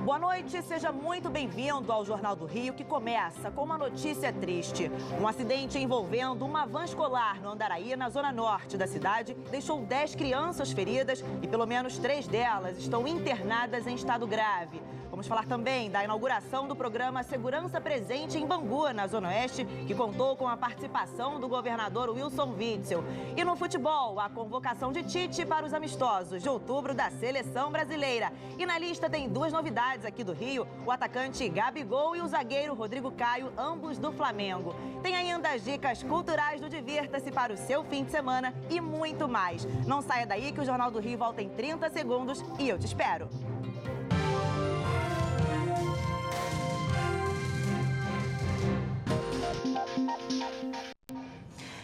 Boa noite, seja muito bem-vindo ao Jornal do Rio, que começa com uma notícia triste. Um acidente envolvendo uma van escolar no Andaraí, na zona norte da cidade, deixou 10 crianças feridas e pelo menos 3 delas estão internadas em estado grave. Vamos falar também da inauguração do programa Segurança Presente em Bangu, na Zona Oeste, que contou com a participação do governador Wilson Witzel. E no futebol, a convocação de Tite para os amistosos de outubro da Seleção Brasileira. E na lista tem 2 novidades aqui do Rio, o atacante Gabigol e o zagueiro Rodrigo Caio, ambos do Flamengo. Tem ainda as dicas culturais do Divirta-se para o seu fim de semana e muito mais. Não saia daí que o Jornal do Rio volta em 30 segundos e eu te espero.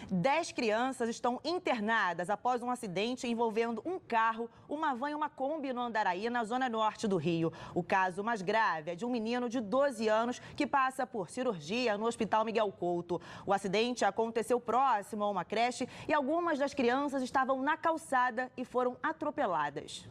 10 crianças estão internadas após um acidente envolvendo um carro, uma van e uma Kombi no Andaraí, na zona norte do Rio. O caso mais grave é de um menino de 12 anos que passa por cirurgia no Hospital Miguel Couto. O acidente aconteceu próximo a uma creche e algumas das crianças estavam na calçada e foram atropeladas.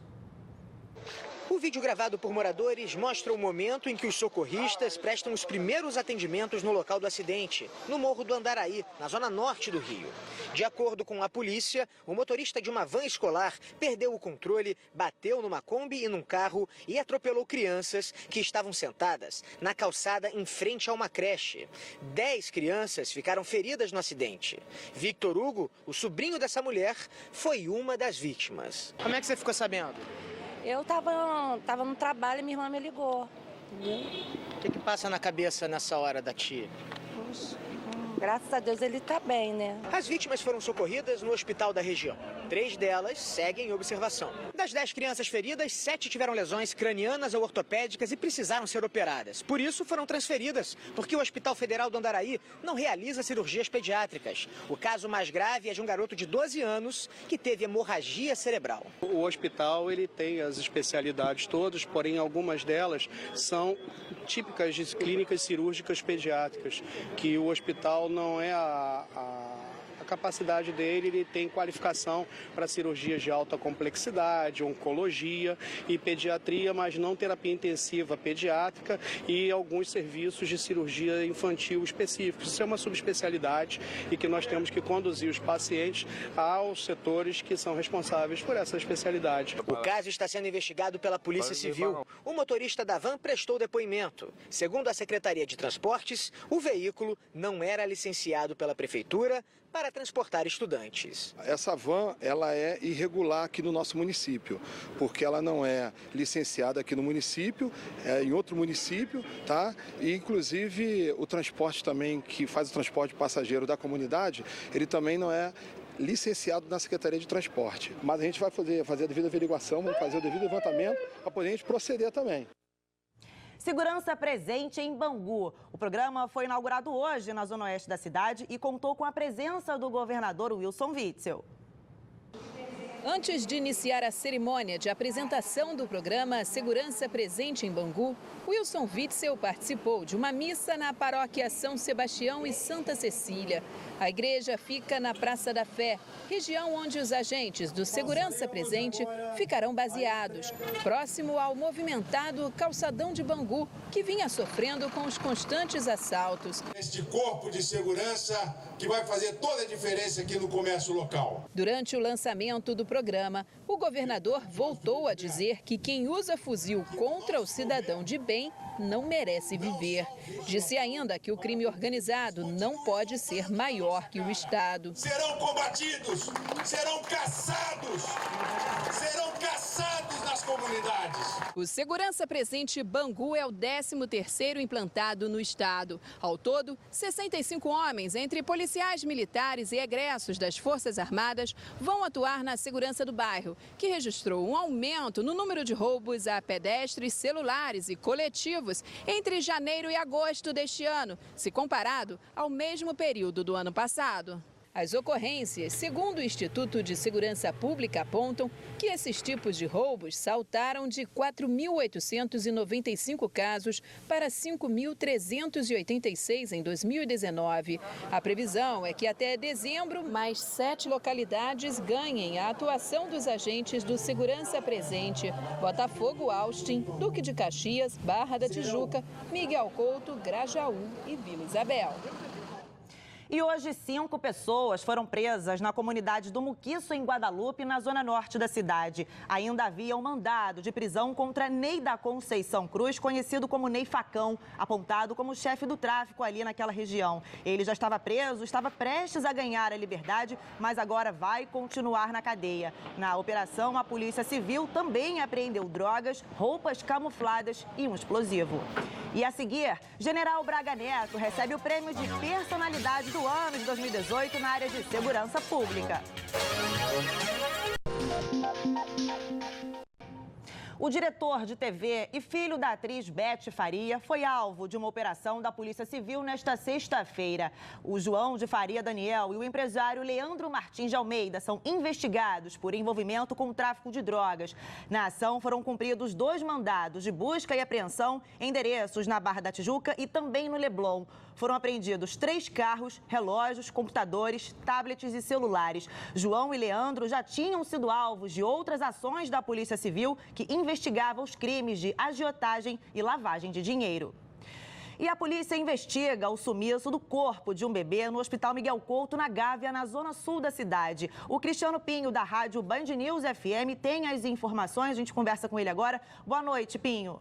O vídeo gravado por moradores mostra o momento em que os socorristas prestam os primeiros atendimentos no local do acidente, no Morro do Andaraí, na zona norte do Rio. De acordo com a polícia, o motorista de uma van escolar perdeu o controle, bateu numa Kombi e num carro e atropelou crianças que estavam sentadas na calçada em frente a uma creche. 10 crianças ficaram feridas no acidente. Victor Hugo, o sobrinho dessa mulher, foi uma das vítimas. Como é que você ficou sabendo? Eu tava no trabalho e minha irmã me ligou, entendeu? O que passa na cabeça nessa hora da tia? Graças a Deus ele tá bem, né? As vítimas foram socorridas no hospital da região. 3 delas seguem em observação. Das 10 crianças feridas, 7 tiveram lesões cranianas ou ortopédicas e precisaram ser operadas. Por isso foram transferidas, porque o Hospital Federal do Andaraí não realiza cirurgias pediátricas. O caso mais grave é de um garoto de 12 anos que teve hemorragia cerebral. O hospital ele tem as especialidades todas, porém algumas delas são típicas de clínicas cirúrgicas pediátricas, que o hospital não é a capacidade dele, ele tem qualificação para cirurgias de alta complexidade, oncologia e pediatria, mas não terapia intensiva pediátrica e alguns serviços de cirurgia infantil específicos. Isso é uma subespecialidade e que nós temos que conduzir os pacientes aos setores que são responsáveis por essa especialidade. O caso está sendo investigado pela Polícia Civil. O motorista da van prestou depoimento. Segundo a Secretaria de Transportes, o veículo não era licenciado pela Prefeitura para transportar estudantes. Essa van, ela é irregular aqui no nosso município, porque ela não é licenciada aqui no município, é em outro município, tá? E inclusive o transporte também, que faz o transporte passageiro da comunidade, ele também não é licenciado na Secretaria de Transporte. Mas a gente vai fazer a devida averiguação, vamos fazer o devido levantamento para poder a gente proceder também. Segurança Presente em Bangu. O programa foi inaugurado hoje na zona oeste da cidade e contou com a presença do governador Wilson Witzel. Antes de iniciar a cerimônia de apresentação do programa Segurança Presente em Bangu, Wilson Witzel participou de uma missa na paróquia São Sebastião e Santa Cecília. A igreja fica na Praça da Fé, região onde os agentes do Segurança Presente ficarão baseados, próximo ao movimentado calçadão de Bangu, que vinha sofrendo com os constantes assaltos. Este corpo de segurança que vai fazer toda a diferença aqui no comércio local. Durante o lançamento do programa, o governador voltou a dizer que quem usa fuzil contra o cidadão de bem não merece viver. Disse ainda que o crime organizado não pode ser maior que o Estado. Serão combatidos, serão caçados nas comunidades. O Segurança Presente Bangu é o 13º implantado no estado. Ao todo, 65 homens, entre policiais militares e egressos das Forças Armadas, vão atuar na segurança do bairro, que registrou um aumento no número de roubos a pedestres, celulares e coletivos entre janeiro e agosto deste ano, se comparado ao mesmo período do ano passado. As ocorrências, segundo o Instituto de Segurança Pública, apontam que esses tipos de roubos saltaram de 4.895 casos para 5.386 em 2019. A previsão é que até dezembro, mais 7 localidades ganhem a atuação dos agentes do Segurança Presente: Botafogo, Austin, Duque de Caxias, Barra da Tijuca, Miguel Couto, Grajaú e Vila Isabel. E hoje, 5 pessoas foram presas na comunidade do Muquiço, em Guadalupe, na zona norte da cidade. Ainda havia um mandado de prisão contra Ney da Conceição Cruz, conhecido como Ney Facão, apontado como chefe do tráfico ali naquela região. Ele já estava preso, estava prestes a ganhar a liberdade, mas agora vai continuar na cadeia. Na operação, a Polícia Civil também apreendeu drogas, roupas camufladas e um explosivo. E a seguir, General Braga Neto recebe o prêmio de personalidade do ano de 2018 na área de segurança pública. O diretor de TV e filho da atriz Beth Faria foi alvo de uma operação da Polícia Civil nesta sexta-feira. O João de Faria Daniel e o empresário Leandro Martins de Almeida são investigados por envolvimento com o tráfico de drogas. Na ação foram cumpridos 2 mandados de busca e apreensão em endereços na Barra da Tijuca e também no Leblon. Foram apreendidos 3 carros, relógios, computadores, tablets e celulares. João e Leandro já tinham sido alvos de outras ações da Polícia Civil que investigava os crimes de agiotagem e lavagem de dinheiro. E a polícia investiga o sumiço do corpo de um bebê no Hospital Miguel Couto, na Gávea, na zona sul da cidade. O Cristiano Pinho, da rádio Band News FM, tem as informações. A gente conversa com ele agora. Boa noite, Pinho.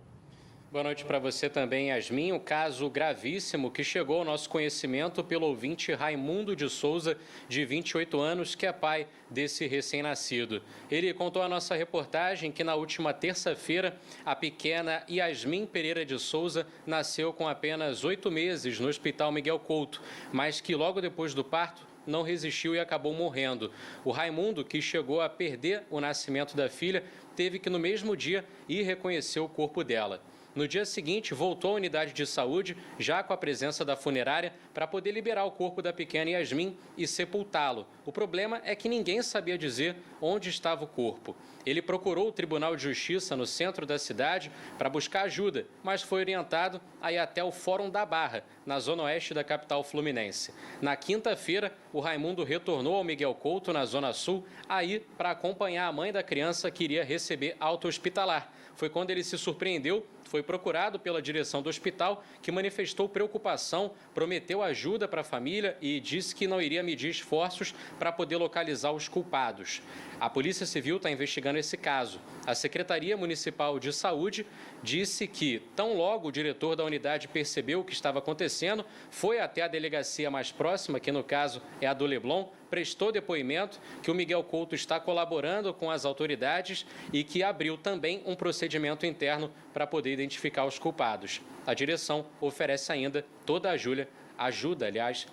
Boa noite para você também, Yasmin. Um caso gravíssimo que chegou ao nosso conhecimento pelo ouvinte Raimundo de Souza, de 28 anos, que é pai desse recém-nascido. Ele contou à nossa reportagem que na última terça-feira a pequena Yasmin Pereira de Souza nasceu com apenas 8 meses no Hospital Miguel Couto, mas que logo depois do parto não resistiu e acabou morrendo. O Raimundo, que chegou a perder o nascimento da filha, teve que no mesmo dia ir reconhecer o corpo dela. No dia seguinte, voltou à unidade de saúde, já com a presença da funerária, para poder liberar o corpo da pequena Yasmin e sepultá-lo. O problema é que ninguém sabia dizer onde estava o corpo. Ele procurou o Tribunal de Justiça no centro da cidade para buscar ajuda, mas foi orientado a ir até o Fórum da Barra, na zona oeste da capital fluminense. Na quinta-feira, o Raimundo retornou ao Miguel Couto, na zona sul, aí para acompanhar a mãe da criança que iria receber alta hospitalar. Foi quando ele se surpreendeu, foi procurado pela direção do hospital, que manifestou preocupação, prometeu ajuda para a família e disse que não iria medir esforços para poder localizar os culpados. A Polícia Civil está investigando esse caso. A Secretaria Municipal de Saúde disse que, tão logo o diretor da unidade percebeu o que estava acontecendo, foi até a delegacia mais próxima, que no caso é a do Leblon, prestou depoimento que o Miguel Couto está colaborando com as autoridades e que abriu também um procedimento interno para poder identificar os culpados. A direção oferece ainda toda a ajuda,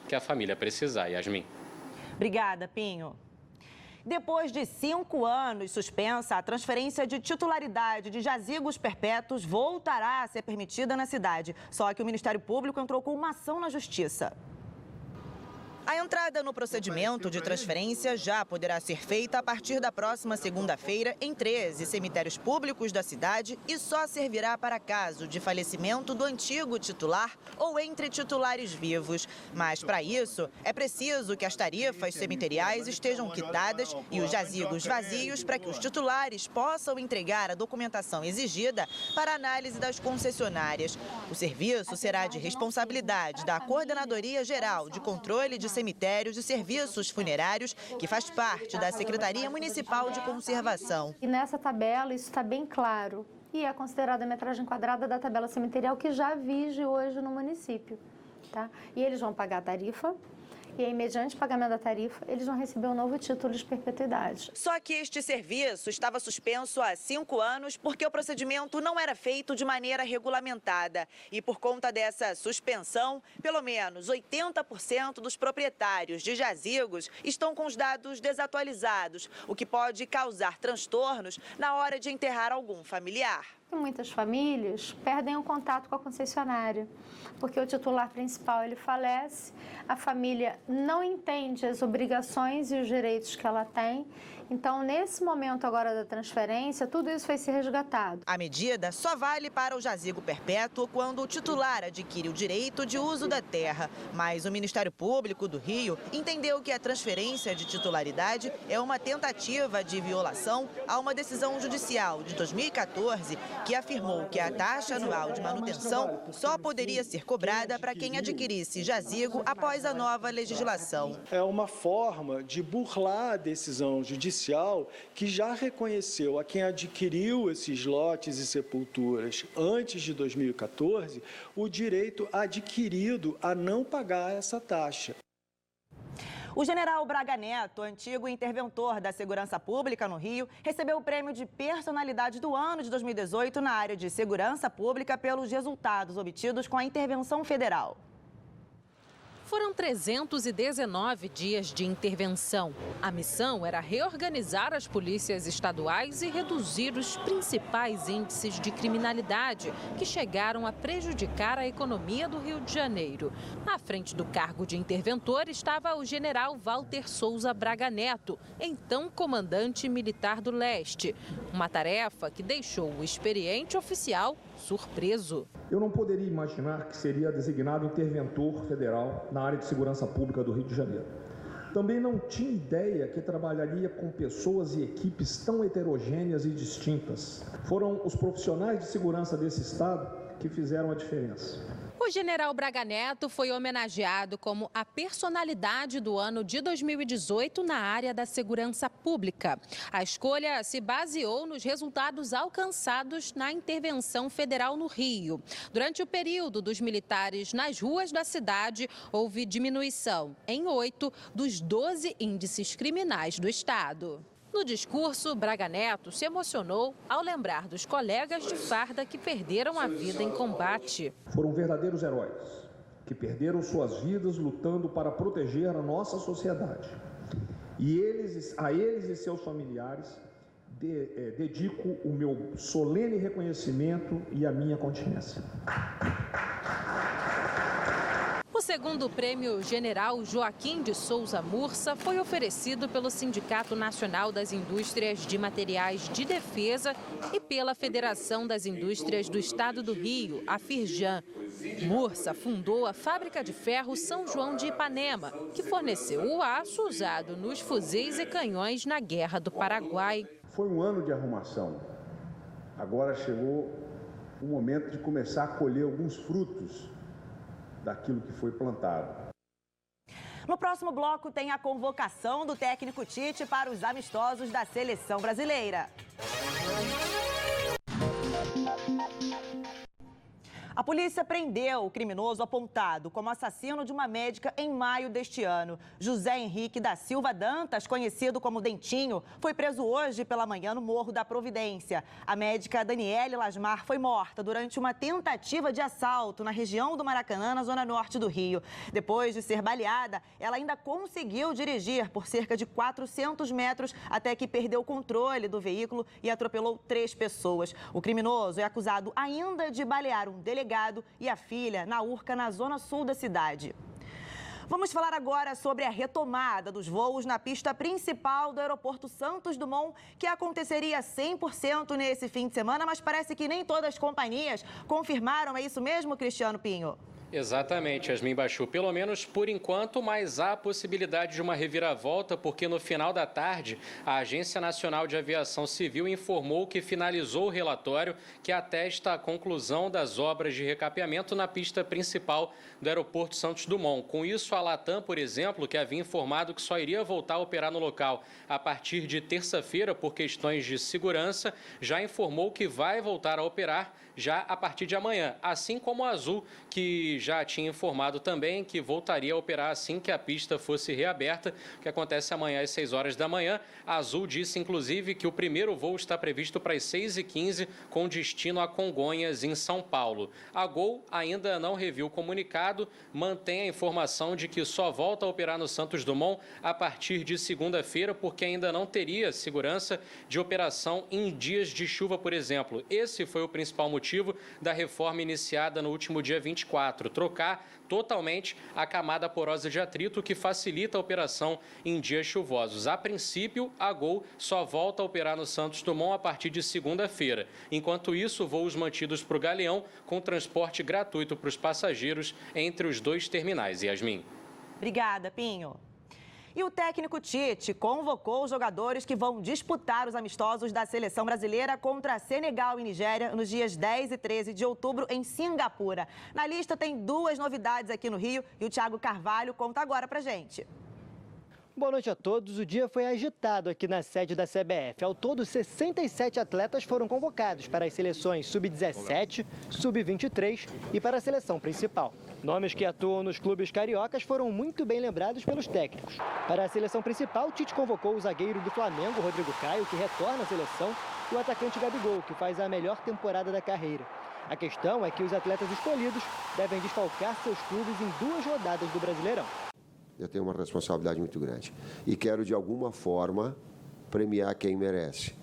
que a família precisar. Yasmin. Obrigada, Pinho. Depois de 5 anos suspensa, a transferência de titularidade de jazigos perpétuos voltará a ser permitida na cidade. Só que o Ministério Público entrou com uma ação na Justiça. A entrada no procedimento de transferência já poderá ser feita a partir da próxima segunda-feira em 13 cemitérios públicos da cidade e só servirá para caso de falecimento do antigo titular ou entre titulares vivos. Mas, para isso, é preciso que as tarifas cemiteriais estejam quitadas e os jazigos vazios para que os titulares possam entregar a documentação exigida para análise das concessionárias. O serviço será de responsabilidade da Coordenadoria Geral de Controle de Cemitérios e Serviços Funerários, que faz parte da Secretaria Municipal de Conservação. E nessa tabela isso está bem claro e é considerada a metragem quadrada da tabela cemiterial que já vige hoje no município. Tá? E eles vão pagar a tarifa. E aí, mediante o pagamento da tarifa, eles vão receber um novo título de perpetuidade. Só que este serviço estava suspenso há 5 anos porque o procedimento não era feito de maneira regulamentada. E por conta dessa suspensão, pelo menos 80% dos proprietários de jazigos estão com os dados desatualizados, o que pode causar transtornos na hora de enterrar algum familiar. E muitas famílias perdem o contato com a concessionária, porque o titular principal ele falece, a família não entende as obrigações e os direitos que ela tem. Então, nesse momento agora da transferência, tudo isso vai ser resgatado. A medida só vale para o jazigo perpétuo quando o titular adquire o direito de uso da terra. Mas o Ministério Público do Rio entendeu que a transferência de titularidade é uma tentativa de violação a uma decisão judicial de 2014 que afirmou que a taxa anual de manutenção só poderia ser cobrada para quem adquirisse jazigo após a nova legislação. É uma forma de burlar a decisão judicial que já reconheceu a quem adquiriu esses lotes e sepulturas antes de 2014 o direito adquirido a não pagar essa taxa. O general Braga Neto, antigo interventor da Segurança Pública no Rio, recebeu o prêmio de personalidade do ano de 2018 na área de segurança pública pelos resultados obtidos com a intervenção federal. Foram 319 dias de intervenção. A missão era reorganizar as polícias estaduais e reduzir os principais índices de criminalidade que chegaram a prejudicar a economia do Rio de Janeiro. À frente do cargo de interventor estava o general Walter Souza Braga Neto, então comandante militar do Leste. Uma tarefa que deixou o experiente oficial surpreso. Eu não poderia imaginar que seria designado interventor federal na área de segurança pública do Rio de Janeiro. Também não tinha ideia que trabalharia com pessoas e equipes tão heterogêneas e distintas. Foram os profissionais de segurança desse estado que fizeram a diferença. O general Braga Neto foi homenageado como a personalidade do ano de 2018 na área da segurança pública. A escolha se baseou nos resultados alcançados na intervenção federal no Rio. Durante o período dos militares nas ruas da cidade, houve diminuição em 8 dos 12 índices criminais do estado. No discurso, Braga Neto se emocionou ao lembrar dos colegas de farda que perderam a vida em combate. Foram verdadeiros heróis que perderam suas vidas lutando para proteger a nossa sociedade. E a eles e seus familiares dedico o meu solene reconhecimento e a minha continência. O segundo prêmio General Joaquim de Souza Mursa foi oferecido pelo Sindicato Nacional das Indústrias de Materiais de Defesa e pela Federação das Indústrias do Estado do Rio, a Firjan. Mursa fundou a Fábrica de Ferro São João de Ipanema, que forneceu o aço usado nos fuzis e canhões na Guerra do Paraguai. Foi um ano de arrumação. Agora chegou o momento de começar a colher alguns frutos daquilo que foi plantado. No próximo bloco tem a convocação do técnico Tite para os amistosos da seleção brasileira. A polícia prendeu o criminoso apontado como assassino de uma médica em maio deste ano. José Henrique da Silva Dantas, conhecido como Dentinho, foi preso hoje pela manhã no Morro da Providência. A médica Daniele Lasmar foi morta durante uma tentativa de assalto na região do Maracanã, na zona norte do Rio. Depois de ser baleada, ela ainda conseguiu dirigir por cerca de 400 metros até que perdeu o controle do veículo e atropelou 3 pessoas. O criminoso é acusado ainda de balear um delegado e a filha na Urca, na zona sul da cidade. Vamos falar agora sobre a retomada dos voos na pista principal do aeroporto Santos Dumont, que aconteceria 100% nesse fim de semana, mas parece que nem todas as companhias confirmaram. É isso mesmo, Cristiano Pinho? Exatamente, Yasmin Bachu. Pelo menos por enquanto, mas há a possibilidade de uma reviravolta, porque no final da tarde, a Agência Nacional de Aviação Civil informou que finalizou o relatório que atesta a conclusão das obras de recapeamento na pista principal do aeroporto Santos Dumont. Com isso, a Latam, por exemplo, que havia informado que só iria voltar a operar no local a partir de terça-feira por questões de segurança, já informou que vai voltar a operar já a partir de amanhã, assim como a Azul, que já tinha informado também que voltaria a operar assim que a pista fosse reaberta, que acontece amanhã às 6 horas da manhã. A Azul disse, inclusive, que o primeiro voo está previsto para as 6h15, com destino a Congonhas, em São Paulo. A Gol ainda não reviu o comunicado, mantém a informação de que só volta a operar no Santos Dumont a partir de segunda-feira, porque ainda não teria segurança de operação em dias de chuva, por exemplo. Esse foi o principal motivo da reforma iniciada no último dia 24. cilindro, trocar totalmente a camada porosa de atrito, que facilita a operação em dias chuvosos. A princípio, a Gol só volta a operar no Santos Dumont a partir de segunda-feira. Enquanto isso, voos mantidos para o Galeão, com transporte gratuito para os passageiros entre os dois terminais. Yasmin. Obrigada, Pinho. E o técnico Tite convocou os jogadores que vão disputar os amistosos da seleção brasileira contra Senegal e Nigéria nos dias 10 e 13 de outubro em Singapura. Na lista tem 2 novidades aqui no Rio e o Thiago Carvalho conta agora pra gente. Boa noite a todos. O dia foi agitado aqui na sede da CBF. Ao todo, 67 atletas foram convocados para as seleções Sub-17, Sub-23 e para a seleção principal. Nomes que atuam nos clubes cariocas foram muito bem lembrados pelos técnicos. Para a seleção principal, Tite convocou o zagueiro do Flamengo, Rodrigo Caio, que retorna à seleção, e o atacante Gabigol, que faz a melhor temporada da carreira. A questão é que os atletas escolhidos devem desfalcar seus clubes em 2 rodadas do Brasileirão. Eu tenho uma responsabilidade muito grande e quero, de alguma forma, premiar quem merece.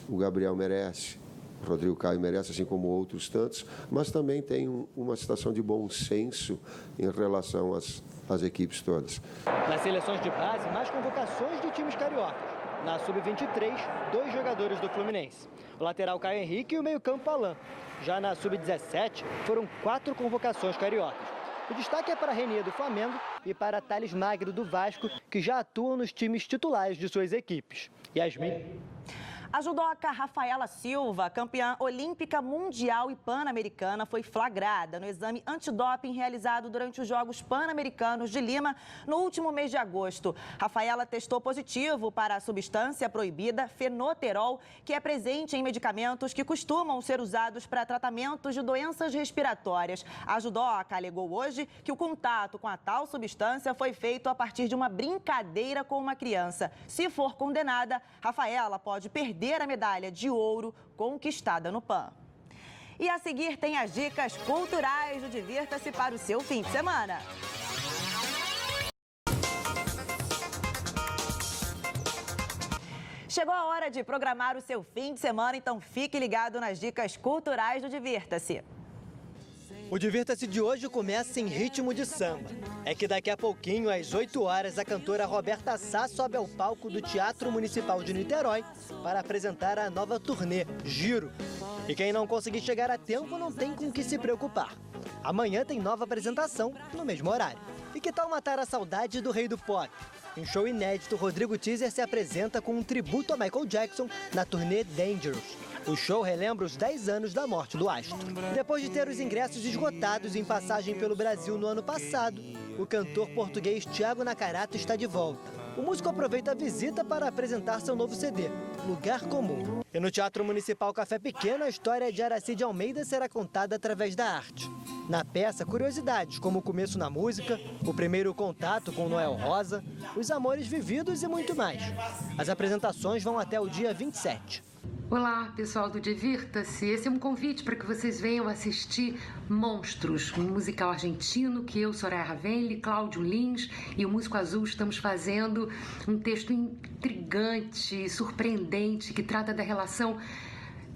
O Gabriel merece, o Rodrigo Caio merece, assim como outros tantos, mas também tem uma situação de bom senso em relação às equipes todas. Nas seleções de base, mais convocações de times cariocas. Na Sub-23, 2 jogadores do Fluminense. O lateral Caio Henrique e o meio-campo Alain. Já na Sub-17, foram 4 convocações cariocas. O destaque é para Renier do Flamengo e para Thales Magno do Vasco, que já atuam nos times titulares de suas equipes. Yasmin. A judoca Rafaela Silva, campeã olímpica mundial e pan-americana, foi flagrada no exame antidoping realizado durante os Jogos Pan-Americanos de Lima no último mês de agosto. Rafaela testou positivo para a substância proibida fenoterol, que é presente em medicamentos que costumam ser usados para tratamentos de doenças respiratórias. A judoca alegou hoje que o contato com a tal substância foi feito a partir de uma brincadeira com uma criança. Se for condenada, Rafaela pode perder a medalha de ouro conquistada no PAN. E a seguir tem as dicas culturais do Divirta-se para o seu fim de semana. Chegou a hora de programar o seu fim de semana, então fique ligado nas dicas culturais do Divirta-se. O Divirta-se de hoje começa em ritmo de samba. É que daqui a pouquinho, às 8 horas, a cantora Roberta Sá sobe ao palco do Teatro Municipal de Niterói para apresentar a nova turnê, Giro. E quem não conseguir chegar a tempo não tem com o que se preocupar. Amanhã tem nova apresentação no mesmo horário. E que tal matar a saudade do rei do pop? Em show inédito, Rodrigo Teaser se apresenta com um tributo a Michael Jackson na turnê Dangerous. O show relembra os 10 anos da morte do astro. Depois de ter os ingressos esgotados em passagem pelo Brasil no ano passado, o cantor português Thiago Nakarato está de volta. O músico aproveita a visita para apresentar seu novo CD, Lugar Comum. E no Teatro Municipal Café Pequeno, a história de Aracide Almeida será contada através da arte. Na peça, curiosidades como o começo na música, o primeiro contato com Noel Rosa, os amores vividos e muito mais. As apresentações vão até o dia 27. Olá, pessoal do Divirta-se. Esse é um convite para que vocês venham assistir Monstros, um musical argentino que eu, Soraya Ravenli, Cláudio Lins e o Músico Azul estamos fazendo um texto intrigante, surpreendente, que trata da relação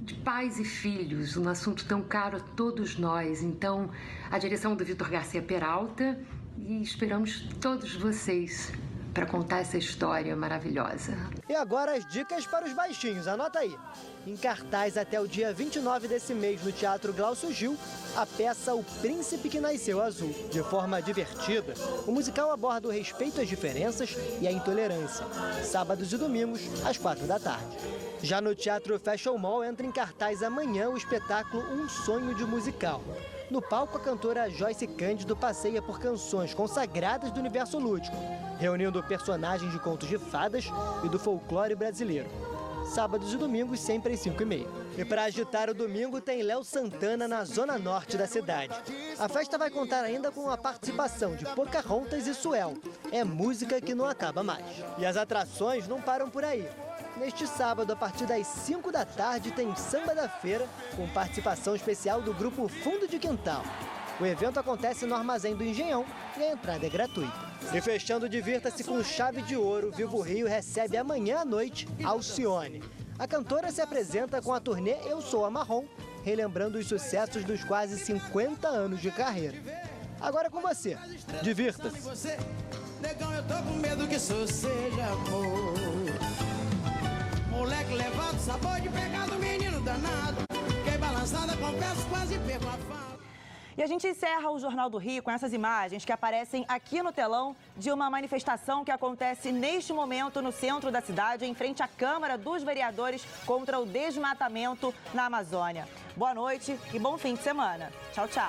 de pais e filhos, um assunto tão caro a todos nós. Então, a direção do Vitor Garcia Peralta e esperamos todos vocês para contar essa história maravilhosa. E agora as dicas para os baixinhos, anota aí. Em cartaz até o dia 29 desse mês no Teatro Glaucio Gil, a peça O Príncipe que Nasceu Azul. De forma divertida, o musical aborda o respeito às diferenças e a intolerância. Sábados e domingos, às 4 da tarde. Já no Teatro Fashion Mall entra em cartaz amanhã o espetáculo Um Sonho de Musical. No palco, a cantora Joyce Cândido passeia por canções consagradas do universo lúdico, reunindo personagens de contos de fadas e do folclore brasileiro. Sábados e domingos, sempre às 5h30. E para agitar o domingo, tem Léo Santana na zona norte da cidade. A festa vai contar ainda com a participação de Pocahontas e Suel. É música que não acaba mais. E as atrações não param por aí. Neste sábado, a partir das 5 da tarde, tem Samba da Feira, com participação especial do grupo Fundo de Quintal. O evento acontece no Armazém do Engenhão e a entrada é gratuita. E fechando, divirta-se com chave de ouro. Vivo Rio recebe amanhã à noite Alcione. A cantora se apresenta com a turnê Eu Sou a Marrom, relembrando os sucessos dos quase 50 anos de carreira. Agora é com você. Divirta-se. Negão, eu tô com medo que isso seja amor. Moleque levado, sabor de pecado, menino danado. Fiquei balançada, confesso, quase perco a fala. E a gente encerra o Jornal do Rio com essas imagens que aparecem aqui no telão de uma manifestação que acontece neste momento no centro da cidade, em frente à Câmara dos Vereadores contra o desmatamento na Amazônia. Boa noite e bom fim de semana. Tchau, tchau.